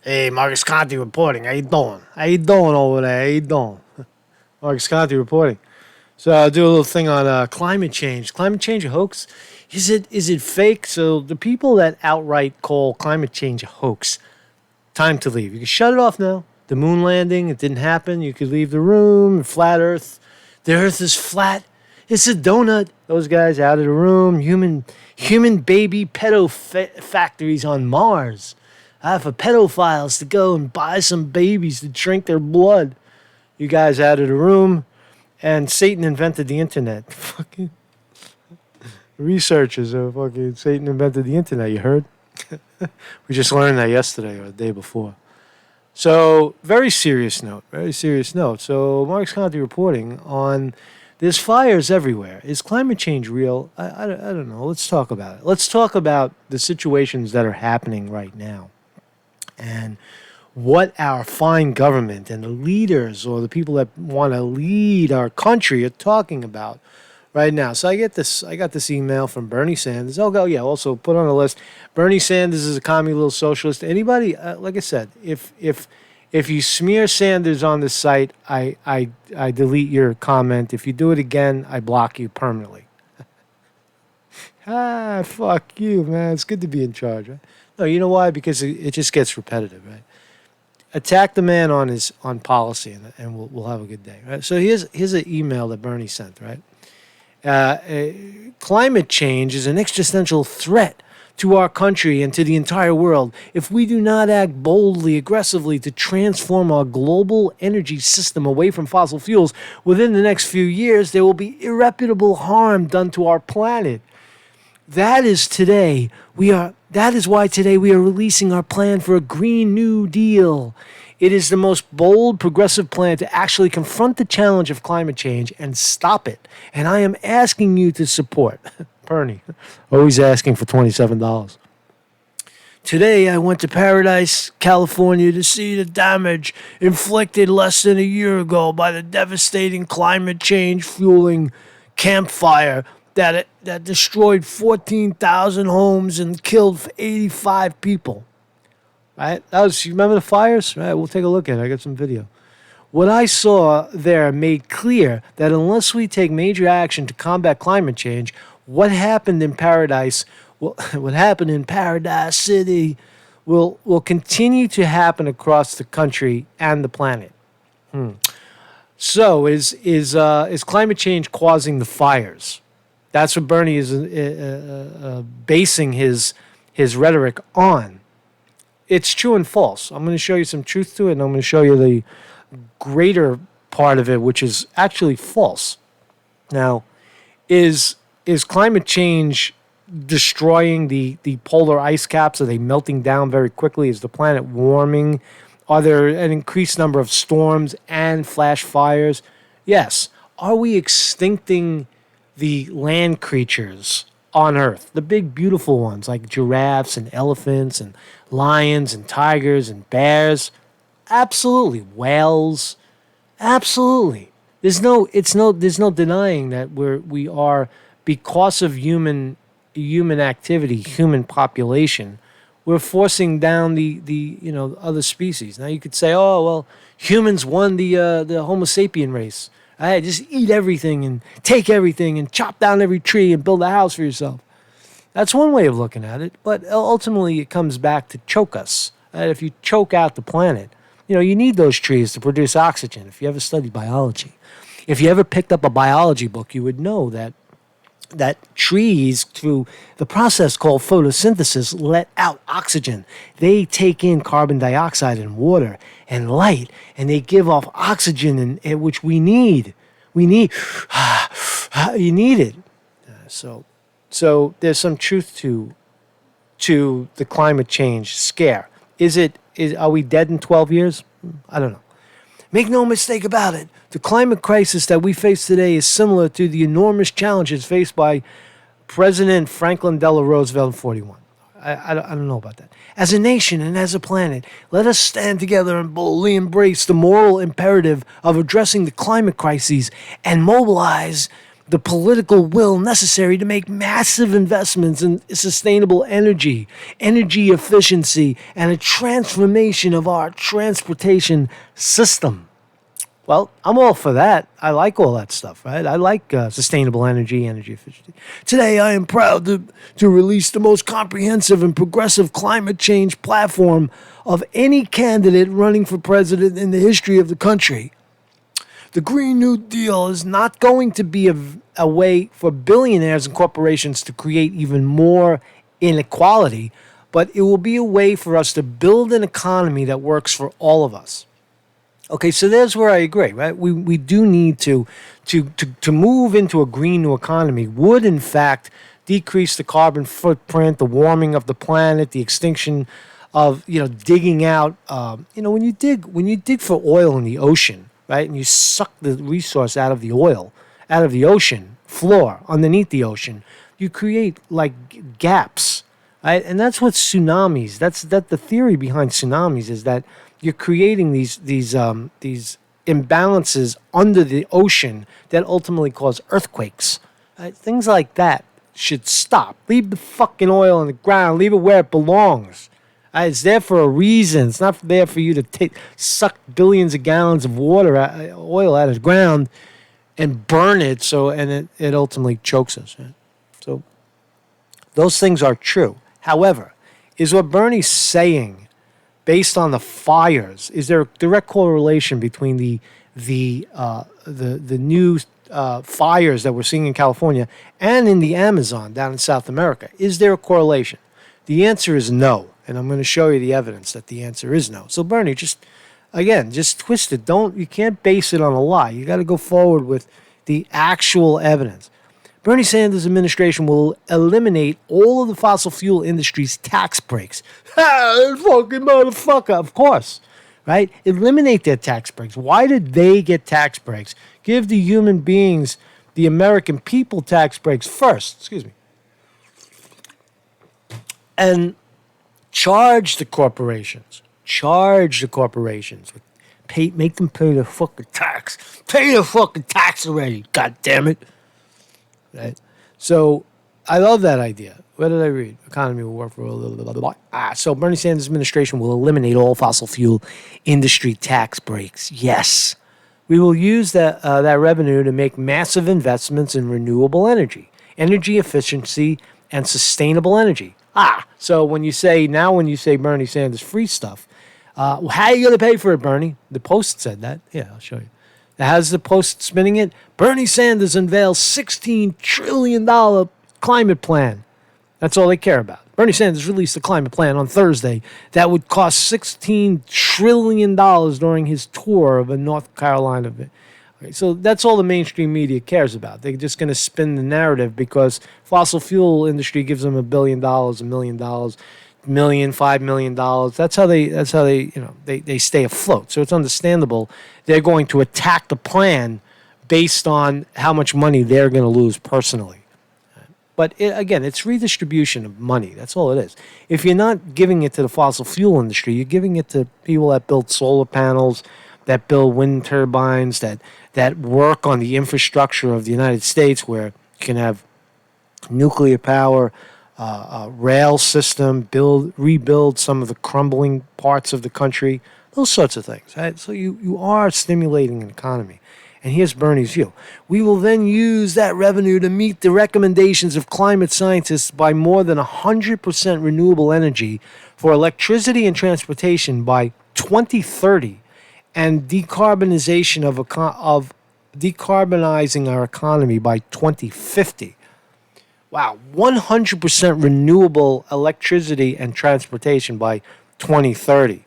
Hey, Marcus Conte reporting. How you doing? How you doing over there? How you doing? Marcus Conte reporting. So I'll do a little thing on climate change. Climate change a hoax? Is it fake? So the people that outright call climate change a hoax, time to leave. You can shut it off now. The moon landing, it didn't happen. You could leave the room. Flat Earth. The Earth is flat. It's a donut. Those guys out of the room. Human baby pedo factories on Mars. For pedophiles to go and buy some babies to drink their blood. You guys out of the room. And Satan invented the internet. Fucking researchers of fucking Satan invented the internet, you heard? We just learned that yesterday or the day before. So, very serious note. So, Marcus Conte reporting on there's fires everywhere. Is climate change real? I don't know. Let's talk about it. Let's talk about the situations that are happening right now. And what our fine government and the leaders or the people that want to lead our country are talking about right now. So I got this email from Bernie Sanders. Oh yeah, also put on the list. Bernie Sanders is a commie little socialist. Anybody, like I said, if you smear Sanders on the site, I delete your comment. If you do it again, I block you permanently. Fuck you, man. It's good to be in charge, right? No, you know why? Because it just gets repetitive, right? Attack the man on policy, and we'll have a good day, right? So here's an email that Bernie sent, right? Climate change is an existential threat to our country and to the entire world. If we do not act boldly, aggressively to transform our global energy system away from fossil fuels within the next few years, there will be irreparable harm done to our planet. That is why today we are releasing our plan for a Green New Deal. It is the most bold, progressive plan to actually confront the challenge of climate change and stop it. And I am asking you to support. Bernie, always asking for $27. Today I went to Paradise, California to see the damage inflicted less than a year ago by the devastating climate change fueling campfire that destroyed 14,000 homes and killed 85 people. Right? You remember the fires? Right, we'll take a look at it. I got some video. What I saw there made clear that unless we take major action to combat climate change, what happened in Paradise City will continue to happen across the country and the planet. So is climate change causing the fires? That's what Bernie is basing his rhetoric on. It's true and false. I'm going to show you some truth to it, and I'm going to show you the greater part of it, which is actually false. Now, is climate change destroying the polar ice caps? Are they melting down very quickly? Is the planet warming? Are there an increased number of storms and flash fires? Yes. Are we extincting the land creatures on Earth, the big, beautiful ones like giraffes and elephants and lions and tigers and bears? Absolutely. Whales? Absolutely. There's no denying that we are, because of human activity, human population, we're forcing down the other species. Now you could say, oh well, humans won the Homo sapien race. Just eat everything and take everything and chop down every tree and build a house for yourself. That's one way of looking at it, but ultimately it comes back to choke us. If you choke out the planet, you need those trees to produce oxygen. If you ever studied biology, if you ever picked up a biology book, you would know that trees, through the process called photosynthesis, let out oxygen. They take in carbon dioxide and water and light, and they give off oxygen, which we need. You need it. So there's some truth to the climate change scare. Are we dead in 12 years? I don't know. Make no mistake about it. The climate crisis that we face today is similar to the enormous challenges faced by President Franklin Delano Roosevelt in 1941. I don't know about that. As a nation and as a planet, let us stand together and boldly embrace the moral imperative of addressing the climate crises and mobilize the political will necessary to make massive investments in sustainable energy, energy efficiency, and a transformation of our transportation system. Well, I'm all for that. I like all that stuff, right? I like sustainable energy, energy efficiency. Today, I am proud to release the most comprehensive and progressive climate change platform of any candidate running for president in the history of the country. The Green New Deal is not going to be a way for billionaires and corporations to create even more inequality, but it will be a way for us to build an economy that works for all of us. Okay, so there's where I agree, right? We do need to move into a green new economy would in fact decrease the carbon footprint, the warming of the planet, the extinction of digging out. When you dig for oil in the ocean, right, and you suck the resource out of the oil, out of the ocean floor, underneath the ocean, you create like gaps, right? And that's what tsunamis. That's the theory behind tsunamis is that you're creating these imbalances under the ocean that ultimately cause earthquakes. Right? Things like that should stop. Leave the fucking oil on the ground. Leave it where it belongs. It's there for a reason. It's not there for you to suck billions of gallons of oil out of the ground and burn it. And it ultimately chokes us. Right? So those things are true. However, is what Bernie's saying based on the fires? Is there a direct correlation between the new fires that we're seeing in California and in the Amazon down in South America? Is there a correlation? The answer is no, and I'm going to show you the evidence that the answer is no. So Bernie, just twist it. You can't base it on a lie. You got to go forward with the actual evidence. Bernie Sanders' administration will eliminate all of the fossil fuel industry's tax breaks. Fucking motherfucker, of course, right? Eliminate their tax breaks. Why did they get tax breaks? Give the human beings, the American people, tax breaks first. Excuse me. And charge the corporations. Make them pay the fucking tax. Pay the fucking tax already. God damn it. Right? So I love that idea. What did I read? Economy will work for a little bit. So Bernie Sanders' administration will eliminate all fossil fuel industry tax breaks. Yes. We will use that revenue to make massive investments in renewable energy, energy efficiency, and sustainable energy. So when you say Bernie Sanders free stuff, how are you going to pay for it, Bernie? The Post said that. Yeah, I'll show you. How's the Post spinning it? Bernie Sanders unveils $16 trillion climate plan. That's all they care about. Bernie Sanders released a climate plan on Thursday that would cost $16 trillion during his tour of a North Carolina. Okay, so that's all the mainstream media cares about. They're just going to spin the narrative because fossil fuel industry gives them $1 billion, $1 million, $5 million. That's how they stay afloat. So it's understandable they're going to attack the plan based on how much money they're going to lose personally. But again, it's redistribution of money. That's all it is. If you're not giving it to the fossil fuel industry, you're giving it to people that build solar panels, that build wind turbines, that work on the infrastructure of the United States, where you can have nuclear power, rail system, rebuild some of the crumbling parts of the country, those sorts of things. Right? So you are stimulating an economy. And here's Bernie's view. We will then use that revenue to meet the recommendations of climate scientists by more than 100% renewable energy for electricity and transportation by 2030 and decarbonizing our economy by 2050. Wow, 100% renewable electricity and transportation by 2030.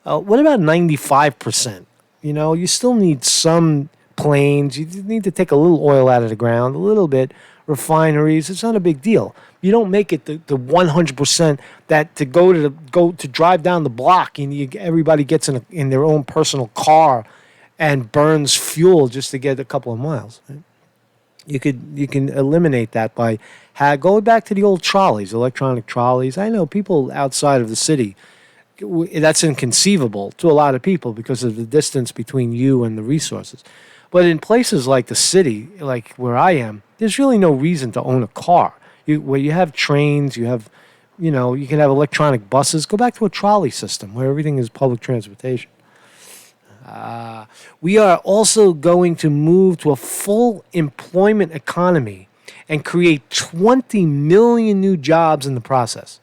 What about 95%? You still need some planes. You need to take a little oil out of the ground, a little bit, refineries. It's not a big deal. You don't make it the 100% that to go to drive down the block and everybody gets in their own personal car and burns fuel just to get a couple of miles. Right? You can eliminate that by going back to the old trolleys, electronic trolleys. I know people outside of the city, that's inconceivable to a lot of people because of the distance between you and the resources. But in places like the city, like where I am, there's really no reason to own a car. Where you have trains, you have, you can have electronic buses. Go back to a trolley system where everything is public transportation. We are also going to move to a full employment economy and create 20 million new jobs in the process.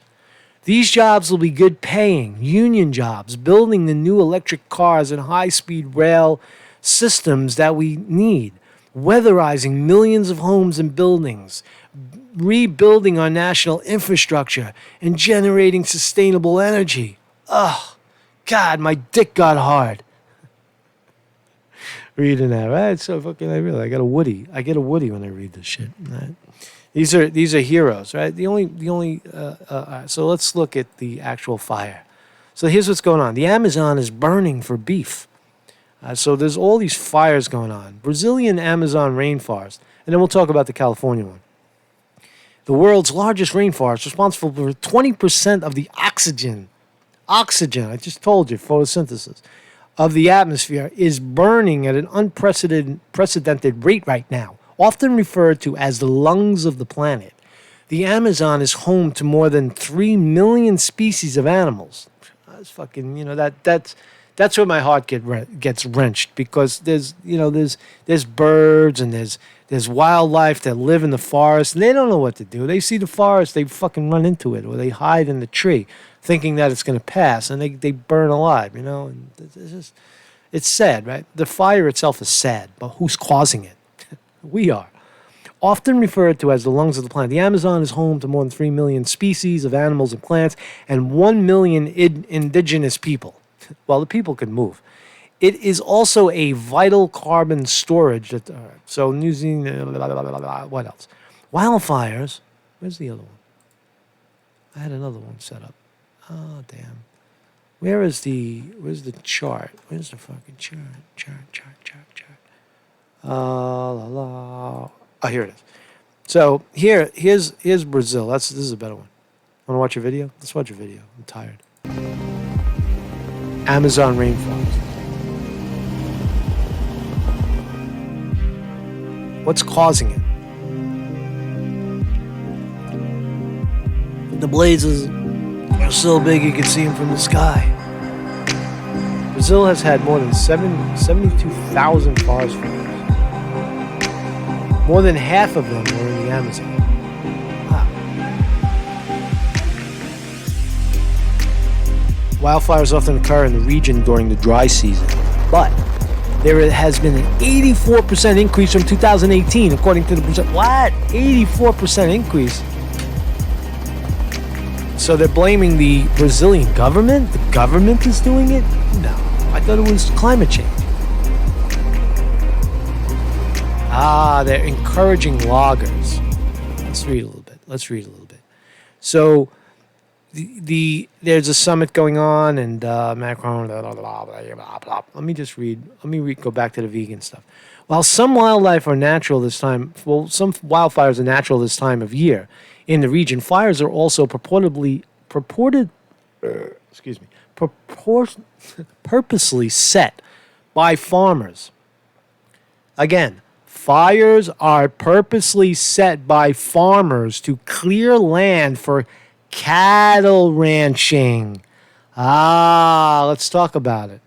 These jobs will be good paying, union jobs, building the new electric cars and high-speed rail systems that we need, weatherizing millions of homes and buildings, rebuilding our national infrastructure, and generating sustainable energy. Oh, God, my dick got hard. Reading that, right? So fucking, I get a Woody. I get a Woody when I read this shit. Right? These are heroes, right? So let's look at the actual fire. So here's what's going on. The Amazon is burning for beef. So there's all these fires going on. Brazilian Amazon rainforest, and then we'll talk about the California one. The world's largest rainforest, responsible for 20% of the oxygen, I just told you, photosynthesis, of the atmosphere, is burning at an unprecedented rate right now, often referred to as the lungs of the planet. The Amazon is home to more than 3 million species of animals. That's fucking, that's where my heart gets wrenched, because there's birds and there's wildlife that live in the forest, and they don't know what to do. They see the forest, they fucking run into it, or they hide in the tree, thinking that it's going to pass, and they burn alive, And it's sad, right? The fire itself is sad, but who's causing it? We are. Often referred to as the lungs of the planet, the Amazon is home to more than 3 million species of animals and plants and 1 million indigenous people. Well, the people can move. It is also a vital carbon storage. So New Zealand, what else? Wildfires. Where's the other one? I had another one set up. Oh, damn. Where's the chart? Where's the fucking chart? Oh, here it is. So here's Brazil. This is a better one. Want to watch a video? Let's watch a video. I'm tired. Amazon rainforest. What's causing it? The blazes are so big you can see them from the sky. Brazil has had more than 72,000 forest fires. More than half of them were in the Amazon. Wow. Wildfires often occur in the region during the dry season, but there has been an 84% increase from 2018, according to the Brazil. What? 84% increase? So they're blaming the Brazilian government? The government is doing it? No. I thought it was climate change. They're encouraging loggers. Let's read a little bit. So there's a summit going on, and Macron, blah, blah, blah, blah, blah. Let me go back to the vegan stuff. While some wildlife are natural this time, some wildfires are natural this time of year in the region, fires are also purposely set by farmers. Again, fires are purposely set by farmers to clear land for cattle ranching. Let's talk about it.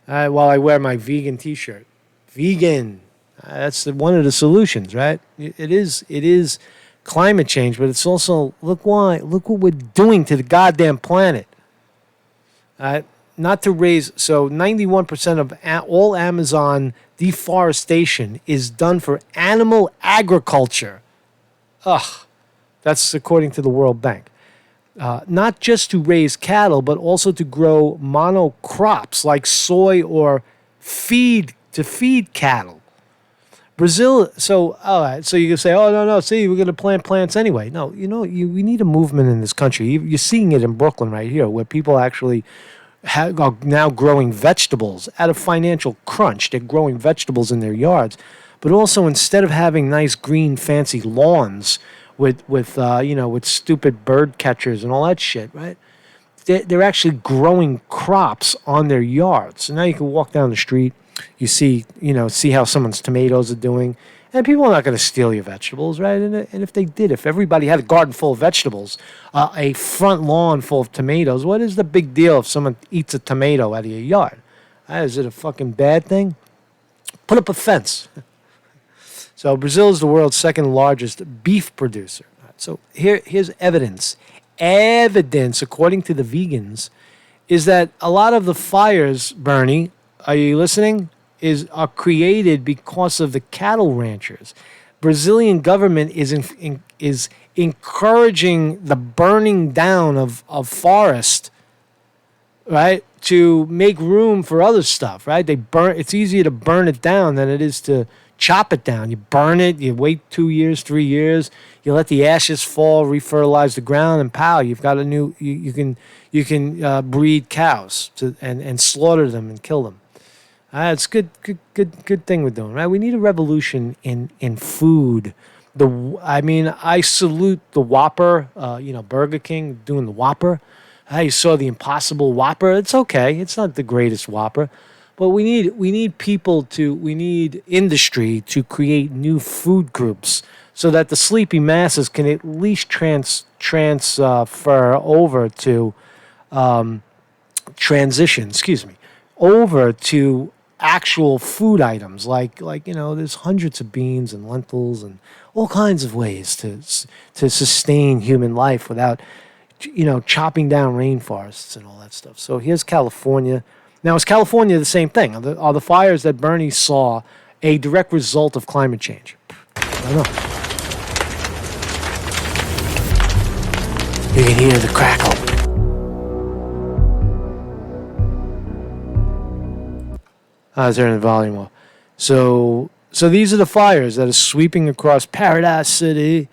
While I wear my vegan t-shirt. Vegan. That's one of the solutions, right? It is climate change, but it's also, look what we're doing to the goddamn planet. Not to raise, so 91% of all Amazon deforestation is done for animal agriculture. That's according to the World Bank. Not just to raise cattle, but also to grow monocrops like soy or feed cattle. Brazil, so you can say, oh, no, see, we're going to plant plants anyway. No, we need a movement in this country. You're seeing it in Brooklyn right here, where people actually are now growing vegetables out of financial crunch. They're growing vegetables in their yards. But also, instead of having nice green fancy lawns with stupid bird catchers and all that shit, right? They're actually growing crops on their yards. So now you can walk down the street You see how someone's tomatoes are doing. And people are not going to steal your vegetables, right? And if they did, if everybody had a garden full of vegetables, a front lawn full of tomatoes, what is the big deal if someone eats a tomato out of your yard? Is it a fucking bad thing? Put up a fence. So Brazil is the world's second largest beef producer. So here's evidence. Evidence, according to the vegans, is that a lot of the fires, Bernie, are you listening? Are created because of the cattle ranchers. Brazilian government is encouraging the burning down of forest, right, to make room for other stuff, right? It's easier to burn it down than it is to chop it down. You burn it, you wait 2 years, 3 years, you let the ashes fall, refertilize the ground, and pow, you've got a new. You can breed cows and slaughter them and kill them. It's good thing we're doing, right? We need a revolution in food. I salute the Whopper. Burger King doing the Whopper. You saw the Impossible Whopper. It's okay. It's not the greatest Whopper, but we need industry to create new food groups so that the sleepy masses can at least transfer over to transition. Excuse me, over to actual food items like there's hundreds of beans and lentils and all kinds of ways to sustain human life without chopping down rainforests and all that stuff. So here's California. Now, is California the same thing? Are the fires that Bernie saw a direct result of climate change? I don't know. You can hear the crackle. Is there in the volume off? So these are the fires that are sweeping across Paradise City.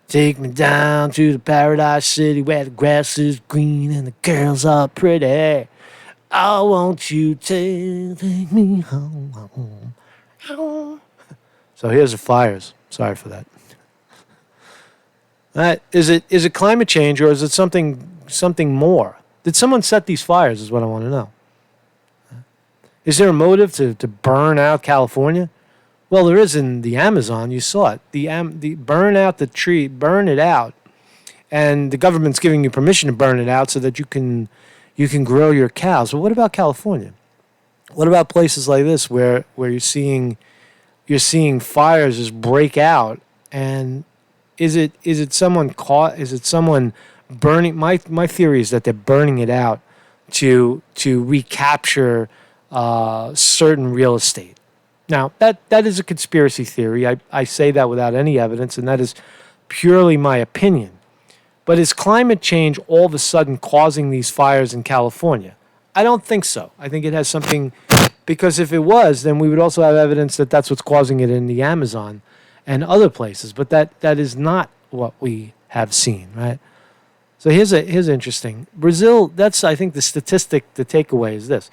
Take me down to the Paradise City where the grass is green and the girls are pretty. I want you to take me home. So here's the fires. Sorry for that. Is it climate change or is it something more? Did someone set these fires is what I want to know. Is there a motive to burn out California? Well, there is in the Amazon. You saw it. The burn out the tree, burn it out, and the government's giving you permission to burn it out so that you can grow your cows. But what about California? What about places like this where you're seeing fires just break out? And is it someone caught? Is it someone burning? My theory is that they're burning it out to recapture certain real estate. Now, that is a conspiracy theory. I say that without any evidence, and that is purely my opinion. But is climate change all of a sudden causing these fires in California? I don't think so. I think it has something, because if it was, then we would also have evidence that that's what's causing it in the Amazon and other places. But that is not what we have seen, right? So here's interesting. Brazil, that's, I think, the statistic, the takeaway is this.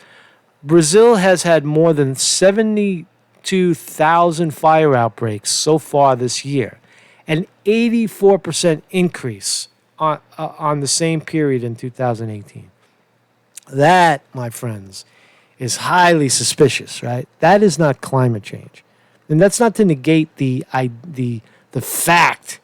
Brazil has had more than 72,000 fire outbreaks so far this year, an 84% increase on the same period in 2018. That, my friends, is highly suspicious, right? That is not climate change. And that's not to negate the fact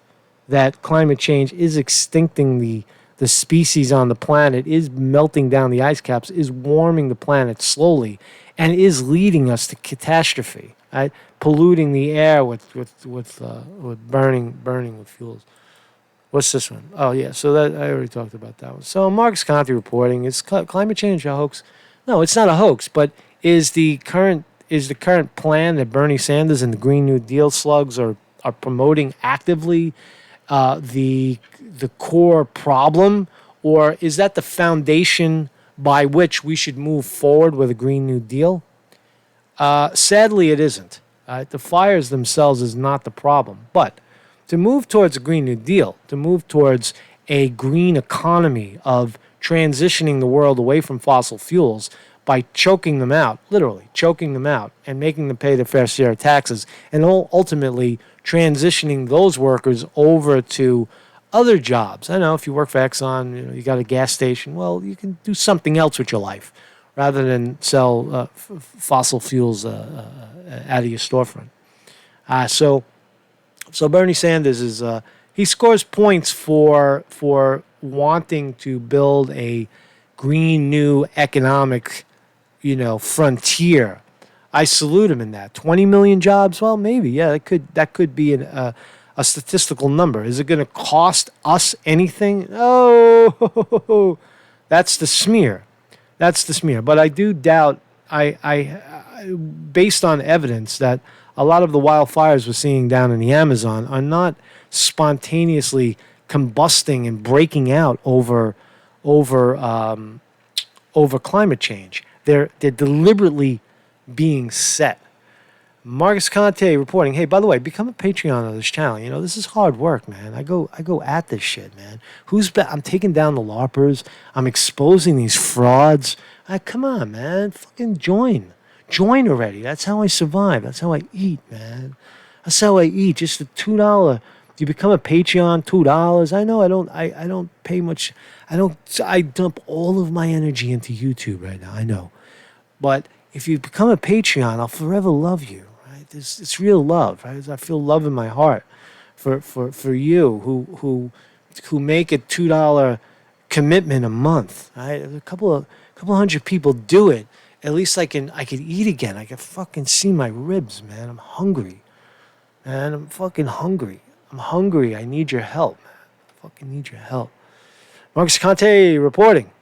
that climate change is extincting the species on the planet, is melting down the ice caps, is warming the planet slowly, and is leading us to catastrophe, right? Polluting the air with burning with fuels. What's this one? Oh yeah, so that I already talked about that one. So Mark's Conte reporting, is climate change a hoax? No, it's not a hoax, but is the current plan that Bernie Sanders and the Green New Deal slugs are promoting actively the core problem, or is that the foundation by which we should move forward with a Green New Deal? Sadly, it isn't. The fires themselves is not the problem. But to move towards a Green New Deal, to move towards a green economy of transitioning the world away from fossil fuels by choking them out, literally choking them out, and making them pay their fair share of taxes, and ultimately transitioning those workers over to other jobs. I know if you work for Exxon, you got a gas station, well, you can do something else with your life, rather than sell fossil fuels out of your storefront. So Bernie Sanders is he scores points for wanting to build a green new economic, frontier. I salute him in that. 20 million jobs? Well, maybe. Yeah, that could be a statistical number. Is it going to cost us anything? Oh, that's the smear. That's the smear. But I do doubt, based on evidence, that a lot of the wildfires we're seeing down in the Amazon are not spontaneously combusting and breaking out over climate change. They're deliberately being set. Marcus Conte reporting, hey, by the way, become a Patreon of this channel. This is hard work, man. I go at this shit, man. I'm taking down the LARPers. I'm exposing these frauds. Come on, man. Fucking join. Join already. That's how I survive. That's how I eat, man. That's how I eat. Just a $2. You become a Patreon, $2. I know I don't pay much. I dump all of my energy into YouTube right now. I know. But if you become a Patreon, I'll forever love you. Right? It's real love. Right? I feel love in my heart for you who make a $2 commitment a month. Right? A couple hundred people do it. At least I could eat again. I can fucking see my ribs, man. I'm hungry. Man, I'm fucking hungry. I'm hungry. I need your help, man. I fucking need your help. Marcus Conte reporting.